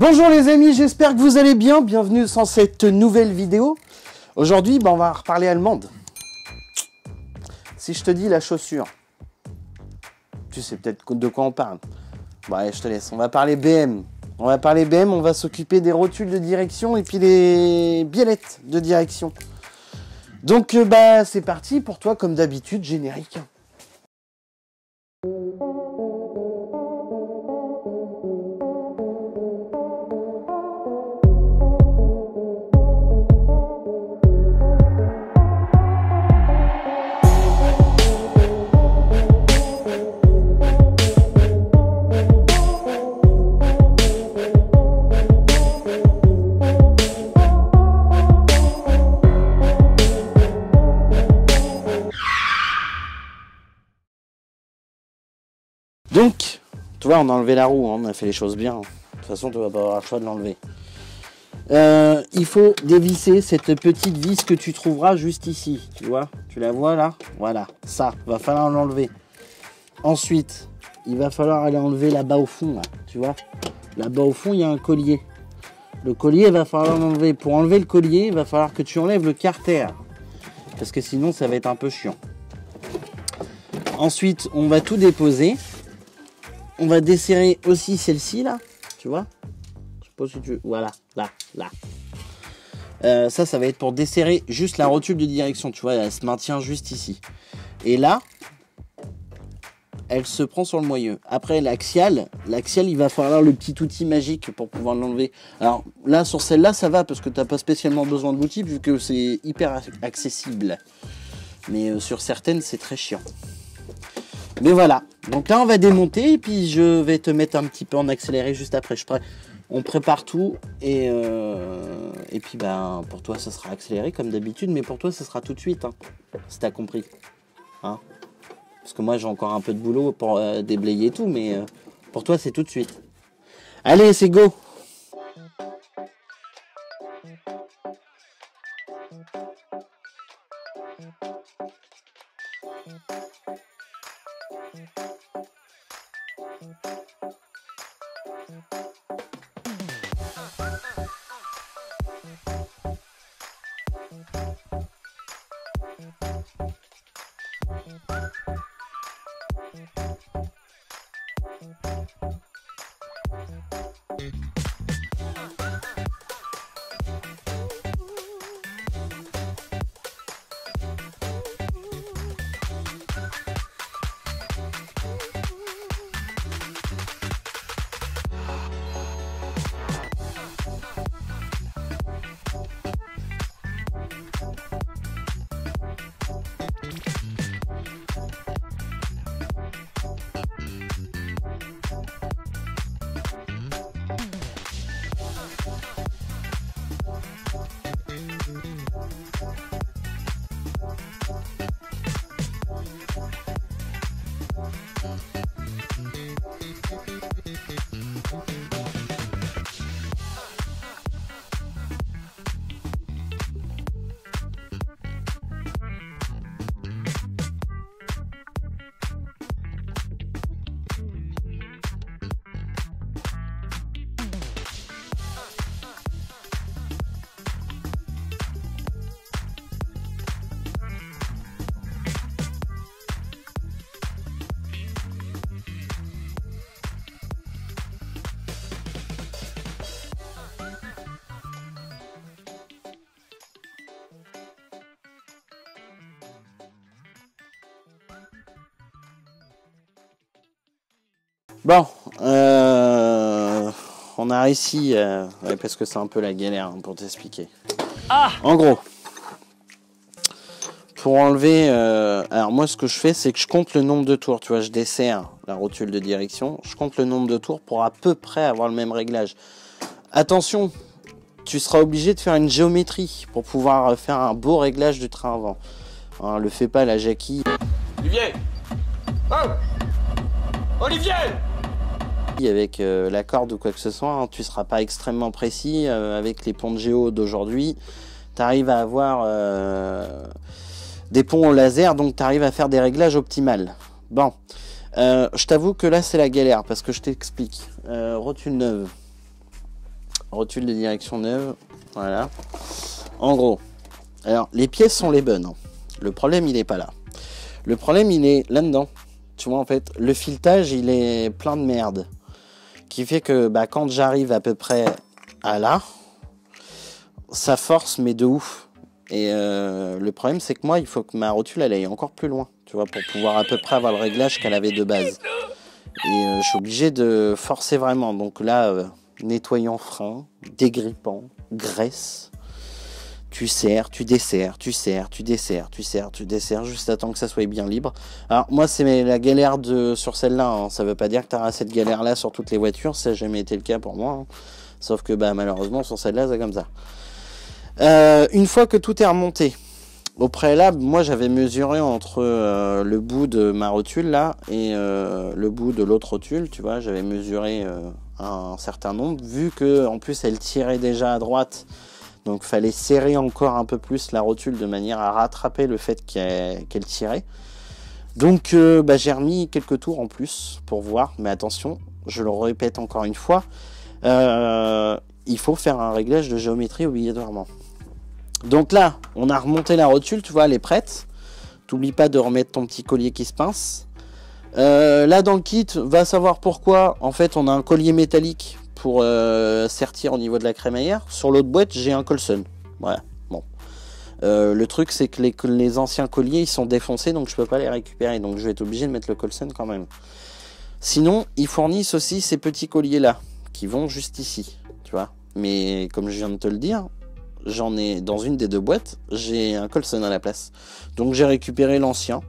Bonjour les amis, j'espère que vous allez bien. Bienvenue dans cette nouvelle vidéo. Aujourd'hui, on va reparler allemande. Si je te dis la chaussure, tu sais peut-être de quoi on parle. Bon, allez, je te laisse. On va parler BM. On va s'occuper des rotules de direction et puis des biellettes de direction. Donc, c'est parti pour toi, comme d'habitude, générique. Donc, tu vois, on a enlevé la roue, hein, on a fait les choses bien. De toute façon, tu vas pas avoir le choix de l'enlever. Il faut dévisser cette petite vis que tu trouveras juste ici. Tu vois, tu la vois là? Voilà, ça, va falloir l'enlever. Ensuite, il va falloir aller enlever là-bas au fond, là, tu vois. Là-bas au fond, il y a un collier. Le collier, il va falloir l'enlever. Pour enlever le collier, il va falloir que tu enlèves le carter. Parce que sinon, ça va être un peu chiant. Ensuite, on va tout déposer. On va desserrer aussi celle-ci, là. Tu vois? Je sais pas si tu... Voilà, là. Ça va être pour desserrer juste la rotule de direction. Tu vois, elle se maintient juste ici. Et là, elle se prend sur le moyeu. Après, l'axial, il va falloir le petit outil magique pour pouvoir l'enlever. Alors là, sur celle-là, ça va parce que tu n'as pas spécialement besoin de l'outil vu que c'est hyper accessible. Mais sur certaines, c'est très chiant. Mais voilà, donc là on va démonter et puis je vais te mettre un petit peu en accéléré juste après. On prépare tout et puis pour toi ça sera accéléré comme d'habitude, mais pour toi ça sera tout de suite, hein, si t'as compris. Hein, parce que moi j'ai encore un peu de boulot pour déblayer et tout, mais pour toi c'est tout de suite. Allez, c'est go! Bon, on a réussi, ouais, parce que c'est un peu la galère hein, pour t'expliquer. Ah, en gros, pour enlever, alors moi ce que je fais c'est que je compte le nombre de tours, tu vois, je desserre la rotule de direction, je compte le nombre de tours pour à peu près avoir le même réglage. Attention, tu seras obligé de faire une géométrie pour pouvoir faire un beau réglage du train avant. Hein, le fais pas la Jackie. Olivier! Oh! Olivier! Avec la corde ou quoi que ce soit, hein, tu ne seras pas extrêmement précis. Avec les ponts de géo d'aujourd'hui, tu arrives à avoir des ponts au laser, donc tu arrives à faire des réglages optimales. Bon, je t'avoue que là c'est la galère parce que je t'explique. Rotule neuve, rotule de direction neuve. Voilà. En gros, alors les pièces sont les bonnes. Hein. Le problème, il est pas là. Le problème, il est là-dedans. Tu vois, en fait, le filetage, il est plein de merde. Qui fait que bah, quand j'arrive à peu près à là, ça force, mais de ouf. Et le problème, c'est que moi, il faut que ma rotule, elle aille encore plus loin. Tu vois, pour pouvoir à peu près avoir le réglage qu'elle avait de base. Et je suis obligé de forcer vraiment. Donc là, nettoyant frein, dégrippant, graisse. Tu serres, tu desserres, tu serres, tu desserres, tu serres, tu desserres, juste à temps que ça soit bien libre. Alors moi, c'est la galère sur celle-là. Hein. Ça veut pas dire que tu auras cette galère-là sur toutes les voitures. Ça n'a jamais été le cas pour moi. Hein. Sauf que bah, malheureusement, sur celle-là, c'est comme ça. Une fois que tout est remonté, au préalable, moi j'avais mesuré entre le bout de ma rotule là et le bout de l'autre rotule, tu vois, j'avais mesuré un certain nombre, vu que en plus elle tirait déjà à droite, donc fallait serrer encore un peu plus la rotule de manière à rattraper le fait qu'elle tirait. Donc bah, j'ai remis quelques tours en plus pour voir, mais attention, je le répète encore une fois, il faut faire un réglage de géométrie obligatoirement. Donc là, on a remonté la rotule, tu vois, elle est prête. T'oublies pas de remettre ton petit collier qui se pince. Là, dans le kit, va savoir pourquoi. En fait, on a un collier métallique pour sertir au niveau de la crémaillère. Sur l'autre boîte, j'ai un Colson. Voilà, bon. Le truc, c'est que les anciens colliers, ils sont défoncés, donc je peux pas les récupérer. Donc je vais être obligé de mettre le Colson quand même. Sinon, ils fournissent aussi ces petits colliers-là, qui vont juste ici, tu vois. Mais comme je viens de te le dire... J'en ai dans une des deux boîtes, j'ai un Colson à la place. Donc j'ai récupéré l'ancien.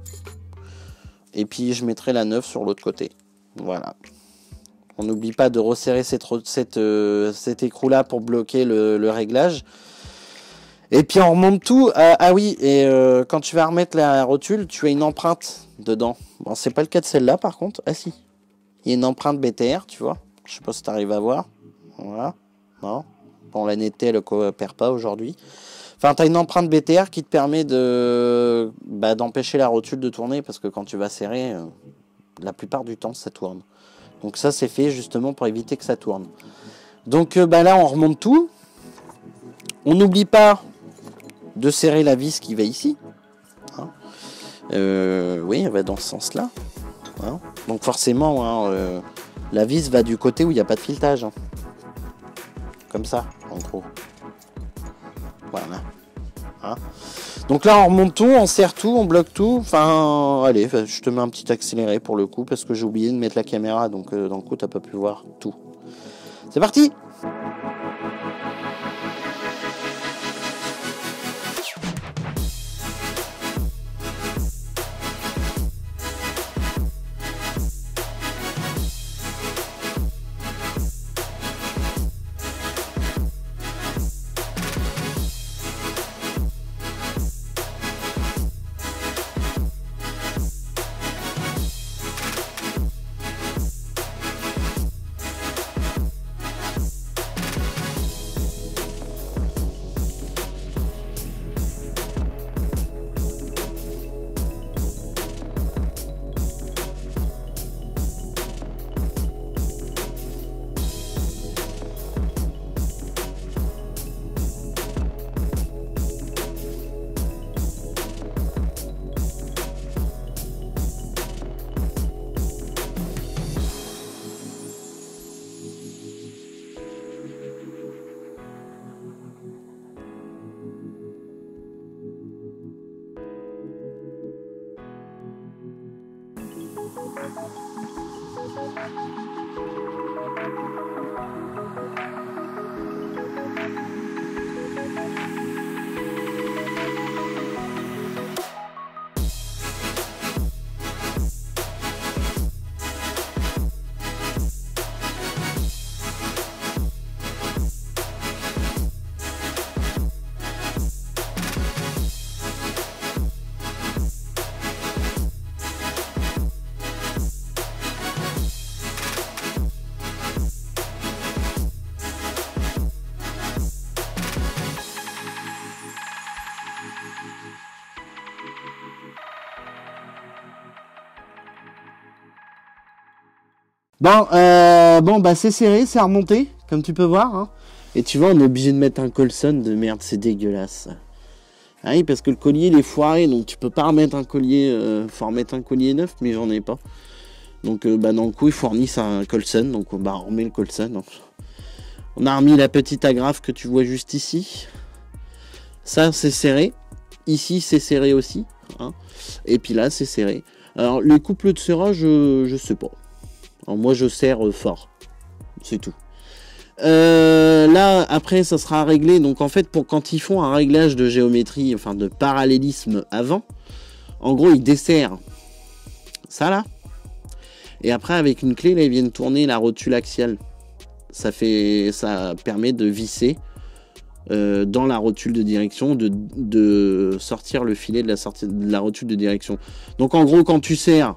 Et puis je mettrai la neuve sur l'autre côté. Voilà. On n'oublie pas de resserrer cet écrou là pour bloquer le réglage. Et puis on remonte tout. Ah oui, et quand tu vas remettre la rotule, tu as une empreinte dedans. Bon, c'est pas le cas de celle-là par contre. Ah si. Il y a une empreinte BTR, tu vois. Je sais pas si tu arrives à voir. Voilà. Non. Bon, la netteté, elle ne coopère pas aujourd'hui. Enfin, tu as une empreinte BTR qui te permet d'empêcher la rotule de tourner parce que quand tu vas serrer, la plupart du temps, ça tourne. Donc ça, c'est fait justement pour éviter que ça tourne. Donc là, on remonte tout. On n'oublie pas de serrer la vis qui va ici. Hein. Oui, elle va dans ce sens-là. Hein. Donc forcément, hein, la vis va du côté où il n'y a pas de filetage. Hein. Comme ça, en gros. Voilà. Hein. Donc là, on remonte tout, on serre tout, on bloque tout. Enfin, allez, je te mets un petit accéléré pour le coup, parce que j'ai oublié de mettre la caméra, donc dans le coup, t'as pas pu voir tout. C'est parti! Bon, bah c'est serré, c'est remonté, comme tu peux voir. Hein. Et tu vois, on est obligé de mettre un Colson de merde, c'est dégueulasse. Ah oui, parce que le collier il est foiré, donc tu peux pas remettre un collier, faut remettre un collier neuf, mais j'en ai pas. Donc bah dans le coup ils fournissent un Colson, donc bah on remet le Colson. Donc, on a remis la petite agrafe que tu vois juste ici. Ça c'est serré. Ici c'est serré aussi. Hein. Et puis là c'est serré. Alors les couples de serrage, je sais pas. Alors, moi je serre fort. C'est tout. Là après ça sera réglé. Donc en fait pour quand ils font un réglage de géométrie, enfin de parallélisme avant, en gros ils desserrent ça là. Et après avec une clé là ils viennent tourner la rotule axiale. Ça permet de visser dans la rotule de direction, de sortir le filet de la rotule de direction. Donc en gros quand tu serres,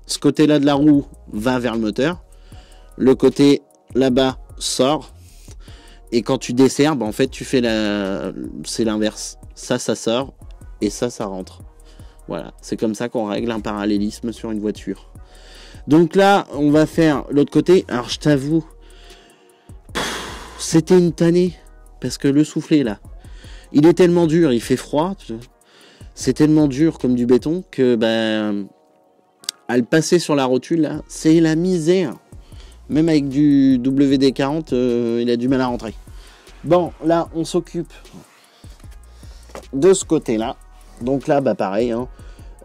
ce côté là de la roue va vers le moteur, le côté là-bas sort, et quand tu desserres, bah en fait tu fais c'est l'inverse. Ça sort et ça rentre. Voilà, c'est comme ça qu'on règle un parallélisme sur une voiture. Donc là, on va faire l'autre côté. Alors je t'avoue, c'était une tannée parce que le soufflet là, il est tellement dur, il fait froid. C'est tellement dur comme du béton que à le passer sur la rotule là, c'est la misère. Même avec du WD-40, il a du mal à rentrer. Bon, là, on s'occupe de ce côté-là. Donc là, bah pareil, hein,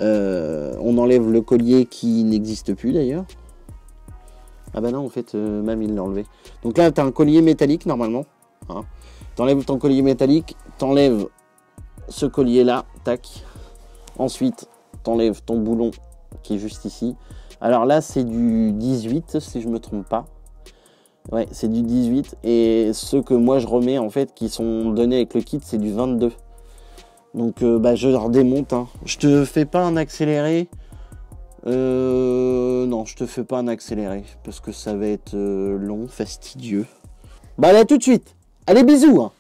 on enlève le collier qui n'existe plus d'ailleurs. Ah bah non, en fait, même il l'a enlevé. Donc là, tu as un collier métallique normalement. Hein. T'enlèves ton collier métallique, t'enlèves ce collier-là, tac. Ensuite, t'enlèves ton boulon qui est juste ici. Alors là, c'est du 18, si je me trompe pas. Ouais, c'est du 18. Et ceux que moi, je remets, en fait, qui sont donnés avec le kit, c'est du 22. Donc, je leur démonte. Hein. Je te fais pas un accéléré. Non, je te fais pas un accéléré. Parce que ça va être long, fastidieux. Bah, là, tout de suite. Allez, bisous hein.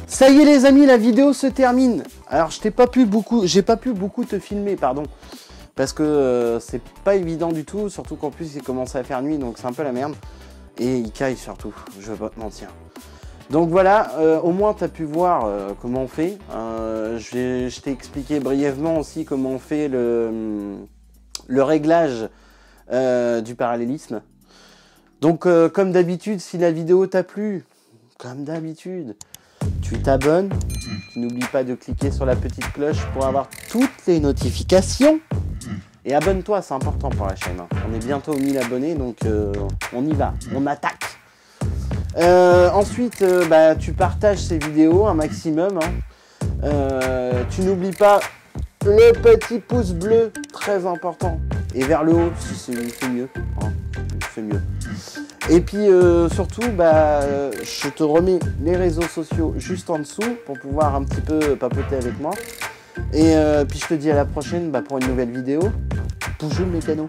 Ça y est les amis, la vidéo se termine. Alors j'ai pas pu beaucoup te filmer, pardon. Parce que c'est pas évident du tout, surtout qu'en plus il commence à faire nuit, donc c'est un peu la merde. Et il caille surtout, je vais pas te mentir. Donc voilà, au moins tu as pu voir comment on fait. Je t'ai expliqué brièvement aussi comment on fait le réglage du parallélisme. Donc comme d'habitude, si la vidéo t'a plu, comme d'habitude, tu t'abonnes, tu n'oublies pas de cliquer sur la petite cloche pour avoir toutes les notifications. Et abonne-toi, c'est important pour la chaîne. Hein. On est bientôt aux 1000 abonnés, donc on y va, on attaque. Ensuite, tu partages ces vidéos un maximum. Hein. Tu n'oublies pas le petit pouce bleu, très important. Et vers le haut, si c'est mieux. Hein. C'est mieux. Et puis surtout, je te remets les réseaux sociaux juste en dessous pour pouvoir un petit peu papoter avec moi. Et puis je te dis à la prochaine pour une nouvelle vidéo. Bonjour le mécano.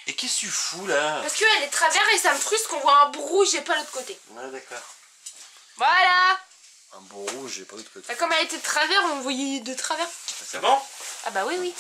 Et qu'est-ce que tu fous là? Parce qu'elle est de travers et ça me frustre qu'on voit un bout rouge et pas l'autre côté. Ouais, d'accord. Voilà. Un beau rouge et pas l'autre côté. Comme elle était de travers, on voyait de travers. C'est bon? Ah bah oui, oui.